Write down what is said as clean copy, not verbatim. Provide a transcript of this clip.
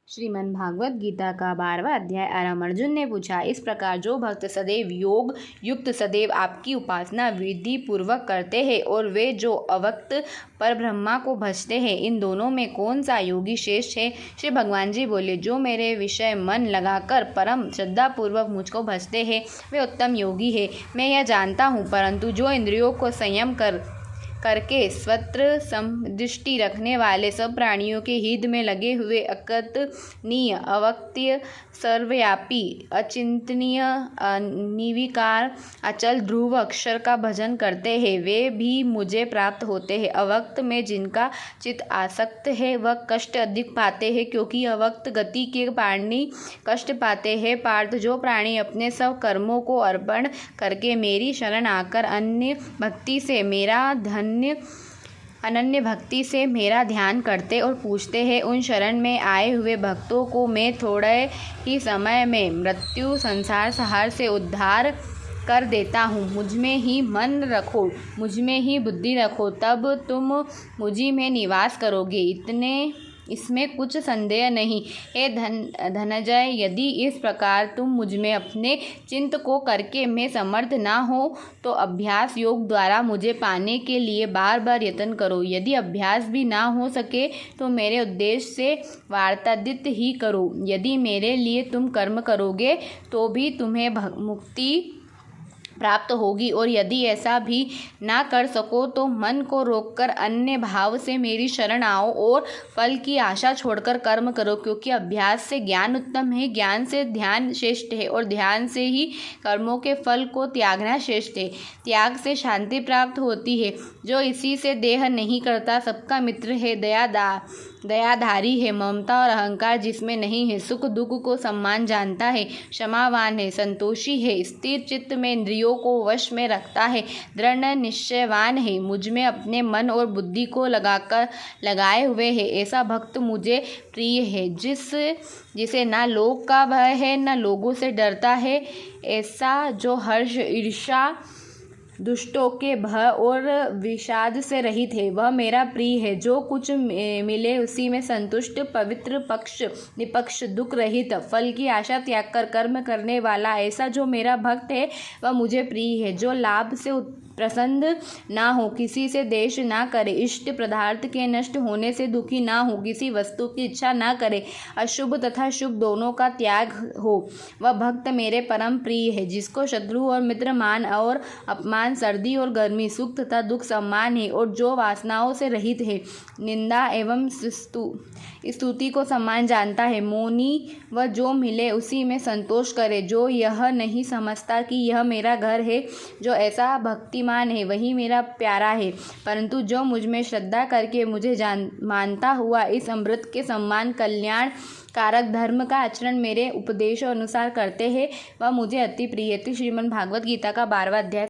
श्रीमद् भागवत गीता का 12वां अध्याय आरंभ। अर्जुन ने पूछा, इस प्रकार जो भक्त सदैव योग युक्त सदैव आपकी उपासना विधि पूर्वक करते हैं और वे जो अव्यक्त परब्रह्मा को भजते हैं, इन दोनों में कौन सा योगी श्रेष्ठ है? श्री भगवान जी बोले, जो मेरे विषय मन लगाकर परम श्रद्धापूर्वक मुझको भजते हैं वे उत्तम योगी है। मैं यह जानता हूँ, परंतु जो इंद्रियों को संयम करके स्वत्र समदृष्टि रखने वाले सब प्राणियों के हित में लगे हुए अकथनीय अव्यक्तीय सर्वव्यापी अचिंतनीय निर्विकार अचल ध्रुव अक्षर का भजन करते हैं, वे भी मुझे प्राप्त होते हैं। अव्यक्त में जिनका चित्त आसक्त है वह कष्ट अधिक पाते हैं, क्योंकि अव्यक्त गति के प्राणी कष्ट पाते हैं। पार्थ, जो प्राणी अपने सब कर्मों को अर्पण करके मेरी शरण आकर अनन्य भक्ति से मेरा ध्यान करते और पूछते हैं, उन शरण में आए हुए भक्तों को मैं थोड़े ही समय में मृत्यु संसार सहार से उद्धार कर देता हूँ। मुझ में ही मन रखो, मुझ में ही बुद्धि रखो, तब तुम मुझी में निवास करोगे, इसमें कुछ संदेह नहीं। हे धनंजय, यदि इस प्रकार तुम मुझ में अपने चिंत को करके मैं समर्थ ना हो तो अभ्यास योग द्वारा मुझे पाने के लिए बार बार यत्न करो। यदि अभ्यास भी ना हो सके तो मेरे उद्देश्य से वार्तादित ही करो। यदि मेरे लिए तुम कर्म करोगे तो भी तुम्हें मुक्ति प्राप्त होगी, और यदि ऐसा भी ना कर सको तो मन को रोककर अन्य भाव से मेरी शरण आओ और फल की आशा छोड़कर कर्म करो, क्योंकि अभ्यास से ज्ञान उत्तम है, ज्ञान से ध्यान श्रेष्ठ है और ध्यान से ही कर्मों के फल को त्यागना श्रेष्ठ है। त्याग से शांति प्राप्त होती है। जो इसी से देह नहीं करता सबका मित्र है, दयाधारी है, ममता और अहंकार जिसमें नहीं है, सुख दुख को सम्मान जानता है, क्षमावान है, संतोषी है, स्थिर चित्त में इंद्रियों को वश में रखता है, दृढ़ निश्चयवान है, मुझ में अपने मन और बुद्धि को लगाए हुए है, ऐसा भक्त मुझे प्रिय है। जिसे ना लोक का भय है न लोगों से डरता है, ऐसा जो हर्ष ईर्ष्या दुष्टों के भय और विषाद से रहित है, वह मेरा प्रिय है। जो कुछ मिले उसी में संतुष्ट, पवित्र, पक्ष निपक्ष, दुख रहित, फल की आशा त्याग कर कर्म करने वाला, ऐसा जो मेरा भक्त है वह मुझे प्रिय है। जो लाभ से प्रसन्न ना हो, किसी से द्वेष ना करे, इष्ट पदार्थ के नष्ट होने से दुखी ना हो, किसी वस्तु की इच्छा ना करे, अशुभ तथा शुभ दोनों का त्याग हो, वह भक्त मेरे परम प्रिय है। जिसको शत्रु और मित्र मान और अपमान, सर्दी और गर्मी, सुख तथा दुख सम्मान है, और जो वासनाओं से रहित है, निंदा एवं स्तुति को सम्मान जानता है, मौनी व जो मिले उसी में संतोष करे, जो यह नहीं समझता कि यह मेरा घर है, जो ऐसा भक्तिमान है वही मेरा प्यारा है। परंतु जो मुझ में श्रद्धा करके मुझे मानता हुआ इस अमृत के सम्मान कल्याण कारक धर्म का आचरण मेरे उपदेश अनुसार करते हैं, वह मुझे अति प्रिय है। श्रीमद् भागवत गीता का 12वां अध्याय।